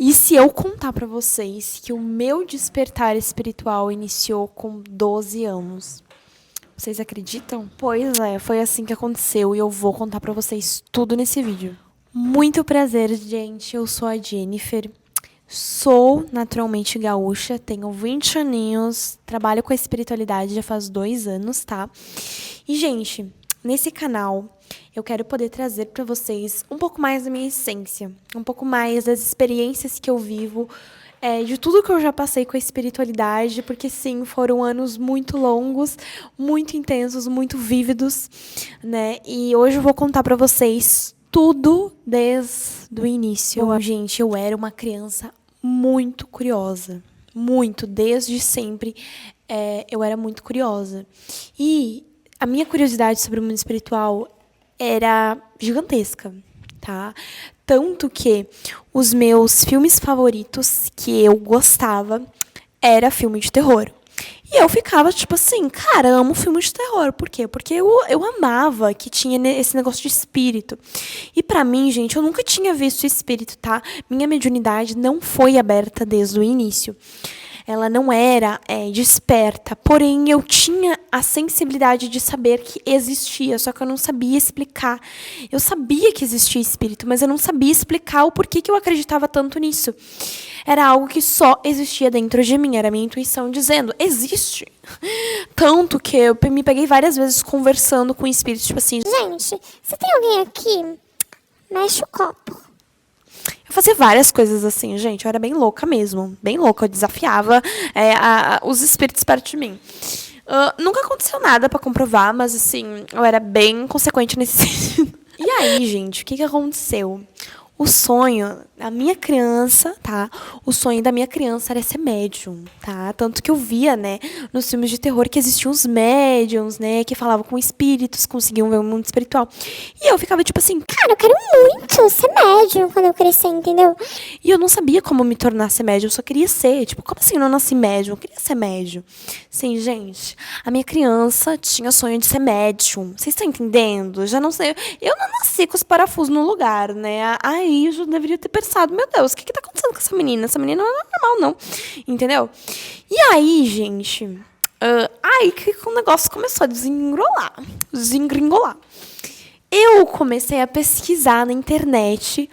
E se eu contar pra vocês que o meu despertar espiritual iniciou com 12 anos, vocês acreditam? Pois é, foi assim que aconteceu e eu vou contar pra vocês tudo nesse vídeo. Muito prazer, gente. Eu sou a Jennifer. Sou naturalmente gaúcha, tenho 20 aninhos, trabalho com a espiritualidade já faz 2 anos, tá? E, gente, nesse canal eu quero poder trazer para vocês um pouco mais da minha essência, um pouco mais das experiências que eu vivo, de tudo que eu já passei com a espiritualidade, porque sim, foram anos muito longos, muito intensos, muito vívidos, né? E hoje eu vou contar para vocês tudo desde o início. Gente, eu era uma criança muito curiosa. Muito, desde sempre eu era muito curiosa. E a minha curiosidade sobre o mundo espiritual era gigantesca, tá? Tanto que os meus filmes favoritos que eu gostava era filme de terror. E eu ficava, tipo assim, cara, amo filme de terror. Por quê? Porque eu amava que tinha esse negócio de espírito. E pra mim, gente, eu nunca tinha visto espírito, tá? Minha mediunidade não foi aberta desde o início. Ela não era desperta, porém eu tinha a sensibilidade de saber que existia, só que eu não sabia explicar. Eu sabia que existia espírito, mas eu não sabia explicar o porquê que eu acreditava tanto nisso. Era algo que só existia dentro de mim, era a minha intuição dizendo, existe. Tanto que eu me peguei várias vezes conversando com espíritos, tipo assim, gente, se tem alguém aqui, mexe o copo. Eu fazia várias coisas assim, gente. Eu era bem louca mesmo. Bem louca. Eu desafiava os espíritos perto de mim. Nunca aconteceu nada pra comprovar, mas assim, eu era bem consequente nesse sentido. E aí, gente, o que aconteceu? O sonho da minha criança, tá? O sonho da minha criança era ser médium, tá? Tanto que eu via, né, nos filmes de terror que existiam os médiums, né, que falavam com espíritos, conseguiam ver o mundo espiritual. E eu ficava tipo assim, cara, eu quero muito ser médium quando eu crescer, entendeu? E eu não sabia como me tornar ser médium, eu só queria ser. Tipo, como assim eu não nasci médium? Eu queria ser médium. Sim, gente, a minha criança tinha sonho de ser médium. Vocês estão entendendo? Já não sei. Eu não nasci com os parafusos no lugar, né? Aí eu já deveria ter pensado, meu Deus, o que tá acontecendo com essa menina? Essa menina não é normal, não. Entendeu? E aí, gente, aí que o negócio começou a desengringolar. Eu comecei a pesquisar na internet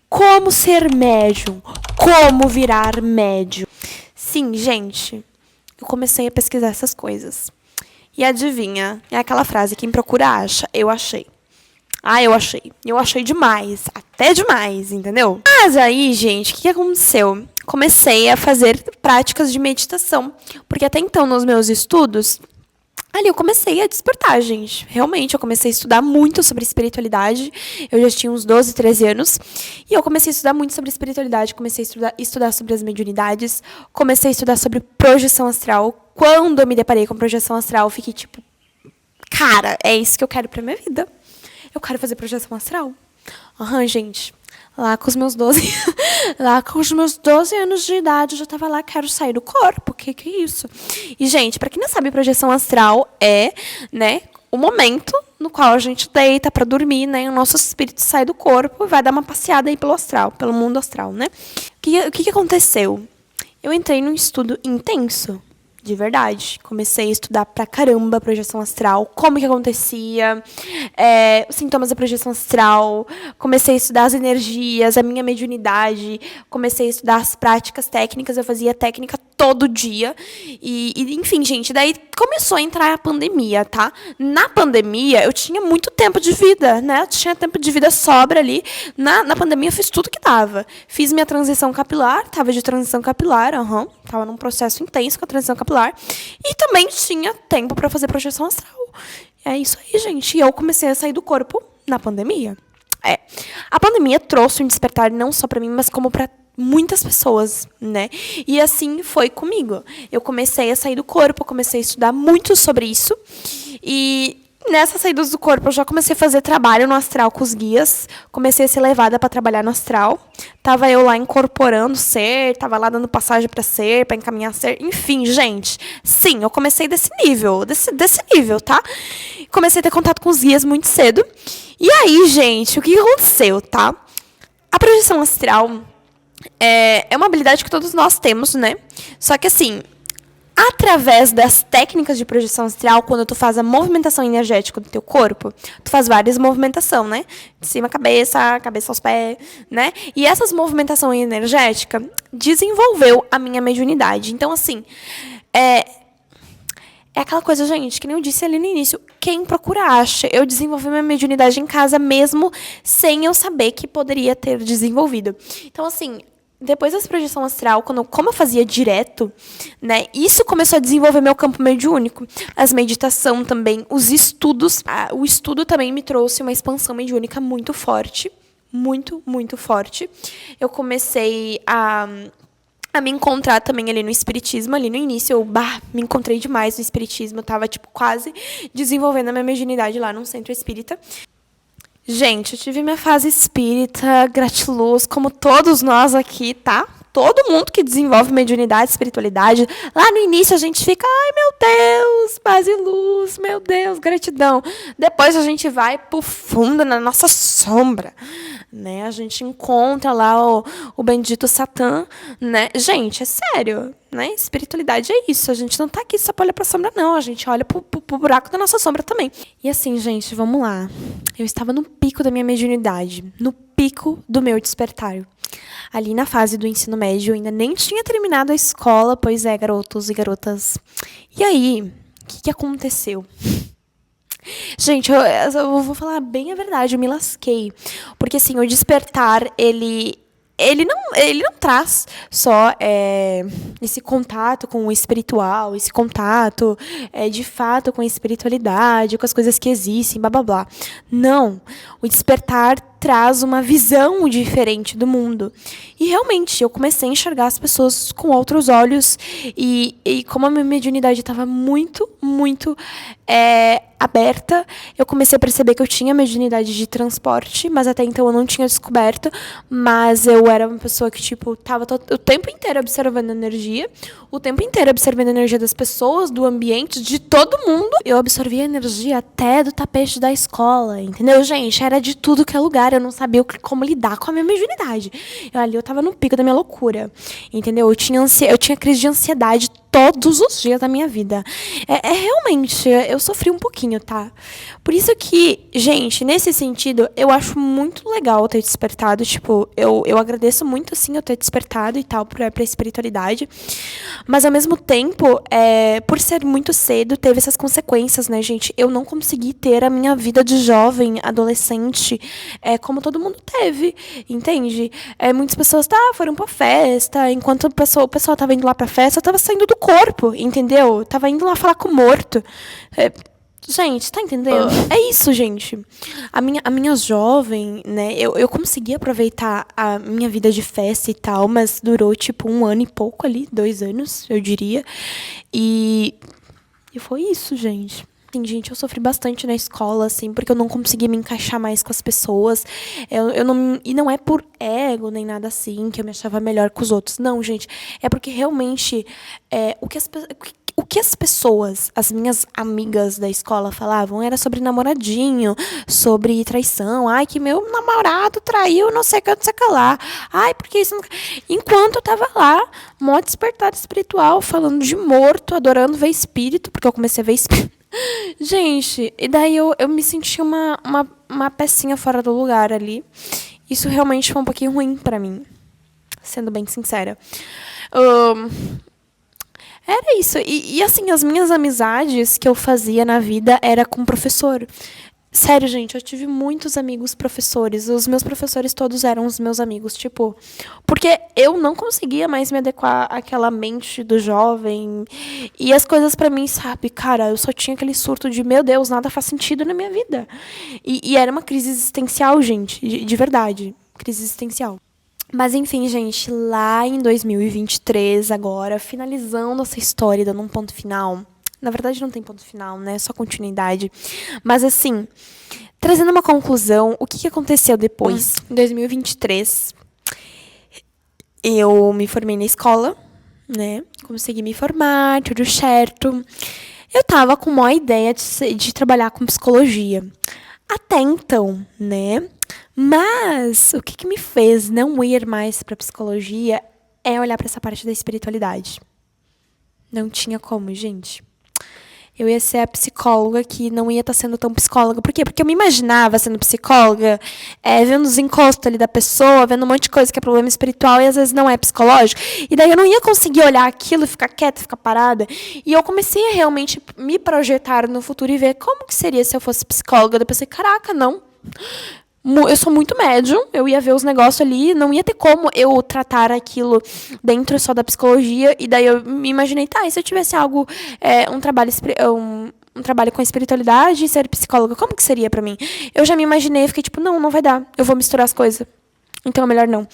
como ser médium, como virar médium. Sim, gente, eu comecei a pesquisar essas coisas. E adivinha, é aquela frase, quem procura acha, eu achei. Eu achei. Eu achei demais. Até demais, entendeu? Mas aí, gente, o que aconteceu? Comecei a fazer práticas de meditação. Porque até então, nos meus estudos, ali eu comecei a despertar, gente. Realmente, eu comecei a estudar muito sobre espiritualidade. Eu já tinha uns 12, 13 anos. E eu comecei a estudar muito sobre espiritualidade. Comecei a estudar sobre as mediunidades. Comecei a estudar sobre projeção astral. Quando eu me deparei com projeção astral, eu fiquei tipo, cara, é isso que eu quero pra minha vida. Eu quero fazer projeção astral. Gente. Lá com os meus 12 anos de idade, eu já tava lá, quero sair do corpo. Que é isso? E, gente, pra quem não sabe, projeção astral é, né, o momento no qual a gente deita pra dormir, né, o nosso espírito sai do corpo e vai dar uma passeada aí pelo astral, pelo mundo astral, né? O que aconteceu? Eu entrei num estudo intenso. De verdade. Comecei a estudar pra caramba a projeção astral, como que acontecia, os sintomas da projeção astral, comecei a estudar as energias, a minha mediunidade, comecei a estudar as práticas técnicas, eu fazia técnica todo dia. Enfim, gente, daí começou a entrar a pandemia, tá? Na pandemia, eu tinha muito tempo de vida, né? Eu tinha tempo de vida sobra ali. Na pandemia, eu fiz tudo que dava. Fiz minha transição capilar, tava de transição capilar, tava num processo intenso com a transição capilar. E também tinha tempo para fazer projeção astral. É isso aí, gente. E eu comecei a sair do corpo na pandemia. A pandemia trouxe um despertar não só para mim, mas como para muitas pessoas, né? E assim foi comigo. Eu comecei a sair do corpo, comecei a estudar muito sobre isso. E nessas saídas do corpo, eu já comecei a fazer trabalho no astral com os guias. Comecei a ser levada para trabalhar no astral. Tava eu lá incorporando ser, tava lá dando passagem para ser, para encaminhar ser. Enfim, gente. Sim, eu comecei desse nível, tá? Comecei a ter contato com os guias muito cedo. E aí, gente, o que aconteceu, tá? A projeção astral É uma habilidade que todos nós temos, né? Só que assim, através das técnicas de projeção astral, quando tu faz a movimentação energética do teu corpo, tu faz várias movimentações, né? De cima a cabeça aos pés, né? E essas movimentações energéticas desenvolveu a minha mediunidade. Então, assim, é aquela coisa, gente, que nem eu disse ali no início, quem procura acha. Eu desenvolvi minha mediunidade em casa mesmo sem eu saber que poderia ter desenvolvido. Então, assim, depois dessa projeção astral, como eu fazia direto, né, isso começou a desenvolver meu campo mediúnico. As meditação também, os estudos. O estudo também me trouxe uma expansão mediúnica muito forte. Muito, muito forte. Eu comecei a me encontrar também ali no espiritismo, ali no início, eu me encontrei demais no espiritismo, eu tava, tipo, quase desenvolvendo a minha mediunidade lá num centro espírita. Gente, eu tive minha fase espírita, gratiluz, como todos nós aqui, tá? Todo mundo que desenvolve mediunidade, espiritualidade, lá no início a gente fica, ai meu Deus, paz e luz, meu Deus, gratidão. Depois a gente vai pro fundo na nossa sombra, né? A gente encontra lá o bendito Satã, né? Gente, é sério, né? Espiritualidade é isso. A gente não tá aqui só pra olhar pra sombra, não. A gente olha pro buraco da nossa sombra também. E assim, gente, vamos lá. Eu estava no pico da minha mediunidade, no pico do meu despertar. Ali na fase do ensino médio, eu ainda nem tinha terminado a escola, pois é, garotos e garotas. E aí, o que aconteceu? Gente, eu vou falar bem a verdade, eu me lasquei. Porque, assim, o despertar, ele não traz só esse contato com o espiritual, esse contato de fato com a espiritualidade, com as coisas que existem, blá blá blá. Não. O despertar traz uma visão diferente do mundo. E realmente, eu comecei a enxergar as pessoas com outros olhos. E como a minha mediunidade estava muito, muito aberta, eu comecei a perceber que eu tinha mediunidade de transporte, mas até então eu não tinha descoberto. Mas eu era uma pessoa que, tipo, tava o tempo inteiro observando a energia, o tempo inteiro observando a energia das pessoas, do ambiente, de todo mundo. Eu absorvia a energia até do tapete da escola, entendeu, gente? Era de tudo que é lugar, eu não sabia como lidar com a minha mediunidade. Eu tava no pico da minha loucura, entendeu? Eu tinha crise de ansiedade todos os dias da minha vida. Realmente, eu sofri um pouquinho, tá? Por isso que, gente, nesse sentido, eu acho muito legal ter despertado. Tipo, eu agradeço muito, assim, eu ter despertado e tal pra espiritualidade. Mas, ao mesmo tempo, por ser muito cedo, teve essas consequências, né, gente? Eu não consegui ter a minha vida de jovem, adolescente, como todo mundo teve, entende? Muitas pessoas, foram pra festa, enquanto o pessoal tava indo lá pra festa, eu tava saindo do corpo, entendeu? Tava indo lá falar com o morto. Gente, tá entendendo? É isso, gente. A minha jovem, né? Eu consegui aproveitar a minha vida de festa e tal, mas durou, tipo, 1 ano e pouco ali, 2 anos, eu diria. E foi isso, gente. Sim, gente, eu sofri bastante na escola, assim, porque eu não conseguia me encaixar mais com as pessoas. E não é por ego nem nada assim, que eu me achava melhor que os outros. Não, gente. É porque realmente o que as pessoas, as minhas amigas da escola falavam era sobre namoradinho, sobre traição. Ai, que meu namorado traiu, não sei o que, não sei o que lá. Ai, porque isso não... Enquanto eu tava lá, mó despertar espiritual, falando de morto, adorando ver espírito, porque eu comecei a ver espírito. Gente, e daí eu me senti uma pecinha fora do lugar ali. Isso realmente foi um pouquinho ruim pra mim, sendo bem sincera. Era isso. E assim, as minhas amizades que eu fazia na vida era com professor. Sério, gente, eu tive muitos amigos professores. Os meus professores todos eram os meus amigos, tipo... Porque eu não conseguia mais me adequar àquela mente do jovem. E as coisas pra mim, sabe? Cara, eu só tinha aquele surto de, meu Deus, nada faz sentido na minha vida. E era uma crise existencial, gente. De verdade. Crise existencial. Mas enfim, gente, lá em 2023, agora, finalizando essa história, dando um ponto final... Na verdade, não tem ponto final, né? É só continuidade. Mas, assim, trazendo uma conclusão, o que aconteceu depois? Em 2023, eu me formei na escola, né? Consegui me formar, tudo certo. Eu tava com uma ideia de trabalhar com psicologia. Até então, né? Mas o que me fez não ir mais pra psicologia é olhar pra essa parte da espiritualidade. Não tinha como, gente. Eu ia ser a psicóloga que não ia estar sendo tão psicóloga. Por quê? Porque eu me imaginava sendo psicóloga, vendo os encostos ali da pessoa, vendo um monte de coisa que é problema espiritual e às vezes não é psicológico. E daí eu não ia conseguir olhar aquilo e ficar quieta, ficar parada. E eu comecei a realmente me projetar no futuro e ver como que seria se eu fosse psicóloga. Eu pensei, caraca, não. Eu sou muito médium, eu ia ver os negócios ali, não ia ter como eu tratar aquilo dentro só da psicologia, e daí eu me imaginei, tá, e se eu tivesse algo, um trabalho com espiritualidade e ser psicóloga, como que seria pra mim? Eu já me imaginei, fiquei tipo, não vai dar, eu vou misturar as coisas. Então é melhor não.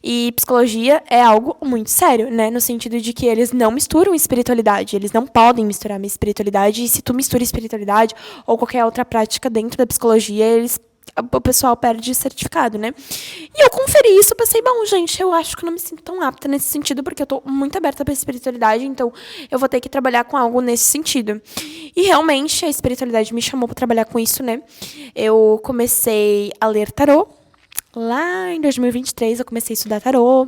E psicologia é algo muito sério, né? No sentido de que eles não misturam espiritualidade. Eles não podem misturar minha espiritualidade. E se tu mistura espiritualidade ou qualquer outra prática dentro da psicologia, o pessoal perde certificado, né? E eu conferi isso, pensei, bom, gente, eu acho que eu não me sinto tão apta nesse sentido, porque eu tô muito aberta pra espiritualidade, então eu vou ter que trabalhar com algo nesse sentido. E realmente a espiritualidade me chamou pra trabalhar com isso, né? Eu comecei a ler tarô. Lá em 2023 eu comecei a estudar tarô.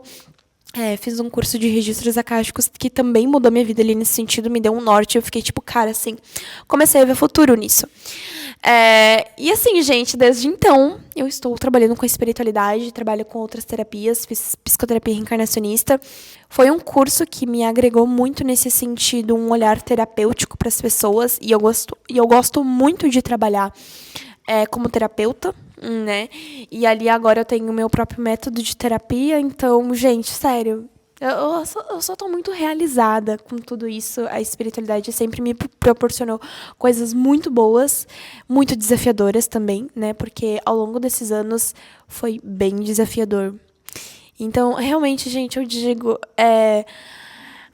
Fiz um curso de registros akáshicos que também mudou minha vida ali nesse sentido, me deu um norte. Eu fiquei tipo, cara, assim, comecei a ver futuro nisso. E assim, gente, desde então, eu estou trabalhando com espiritualidade, trabalho com outras terapias, fiz psicoterapia reencarnacionista. Foi um curso que me agregou muito nesse sentido, um olhar terapêutico para as pessoas, e eu gosto muito de trabalhar como terapeuta, né? E ali agora eu tenho o meu próprio método de terapia, então, gente, sério, eu só tô muito realizada com tudo isso. A espiritualidade sempre me proporcionou coisas muito boas, muito desafiadoras também, né? Porque ao longo desses anos foi bem desafiador. Então, realmente, gente, eu digo,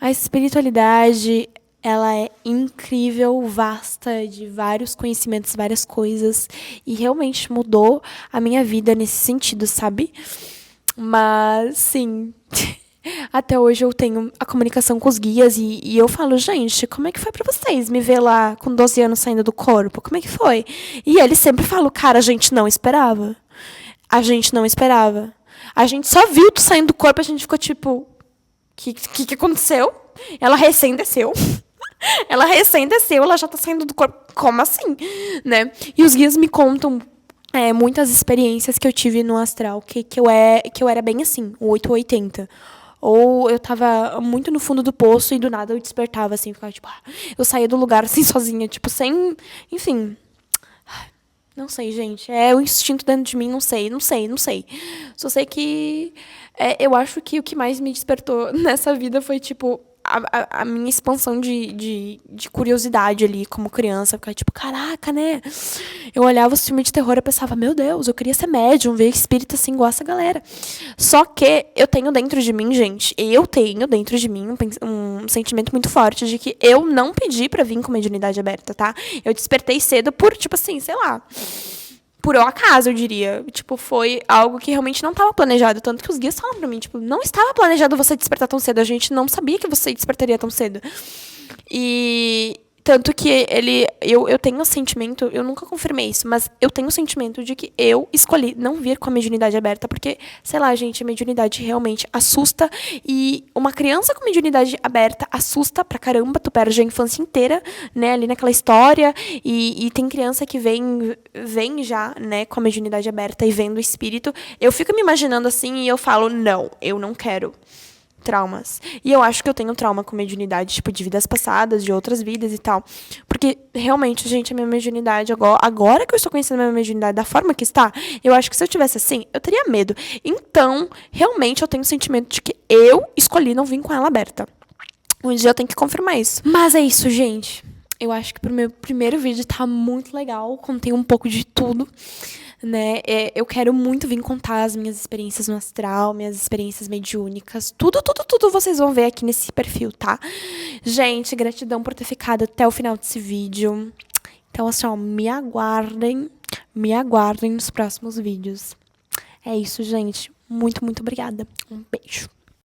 a espiritualidade, ela é incrível, vasta, de vários conhecimentos, várias coisas, e realmente mudou a minha vida nesse sentido, sabe? Mas, sim, até hoje eu tenho a comunicação com os guias e eu falo, gente, como é que foi pra vocês me ver lá com 12 anos saindo do corpo? Como é que foi? E eles sempre falam, cara, a gente não esperava. A gente não esperava. A gente só viu tu saindo do corpo, a gente ficou tipo, que aconteceu? Ela recém desceu. Ela recém desceu, ela já tá saindo do corpo. Como assim? Né? E os guias me contam muitas experiências que eu tive no astral, que eu era bem assim, o 880. Ou eu tava muito no fundo do poço e do nada eu despertava, assim, ficava tipo, eu saía do lugar assim sozinha, tipo, sem. Enfim. Não sei, gente. É o instinto dentro de mim, não sei. Só sei que eu acho que o que mais me despertou nessa vida foi, tipo, a minha expansão de curiosidade ali como criança. Ficava tipo, caraca, né? Eu olhava os filmes de terror e pensava, meu Deus, eu queria ser médium, ver espírita assim, igual essa galera. Só que eu tenho dentro de mim, gente, um sentimento muito forte de que eu não pedi pra vir com mediunidade aberta, tá? Eu despertei cedo por, tipo assim, sei lá, por um acaso, eu diria. Tipo, foi algo que realmente não estava planejado. Tanto que os guias falam pra mim, tipo, não estava planejado você despertar tão cedo. A gente não sabia que você despertaria tão cedo. E tanto que eu tenho o sentimento, eu nunca confirmei isso, mas eu tenho o sentimento de que eu escolhi não vir com a mediunidade aberta, porque, sei lá, gente, a mediunidade realmente assusta, e uma criança com mediunidade aberta assusta pra caramba, tu perde a infância inteira, né, ali naquela história, e tem criança que vem já, né, com a mediunidade aberta e vendo o espírito. Eu fico me imaginando assim e eu falo, não, eu não quero. Traumas. E eu acho que eu tenho trauma com mediunidade, tipo, de vidas passadas, de outras vidas e tal. Porque, realmente, gente, a minha mediunidade, agora que eu estou conhecendo a minha mediunidade da forma que está, eu acho que se eu tivesse assim, eu teria medo. Então, realmente, eu tenho o sentimento de que eu escolhi não vir com ela aberta. Um dia eu tenho que confirmar isso. Mas é isso, gente. Eu acho que pro meu primeiro vídeo tá muito legal, contei um pouco de tudo, né? Eu quero muito vir contar as minhas experiências no astral, minhas experiências mediúnicas, tudo vocês vão ver aqui nesse perfil, tá? Gente, gratidão por ter ficado até o final desse vídeo. Então, assim, ó, me aguardem nos próximos vídeos. É isso, gente. Muito, muito obrigada. Um beijo.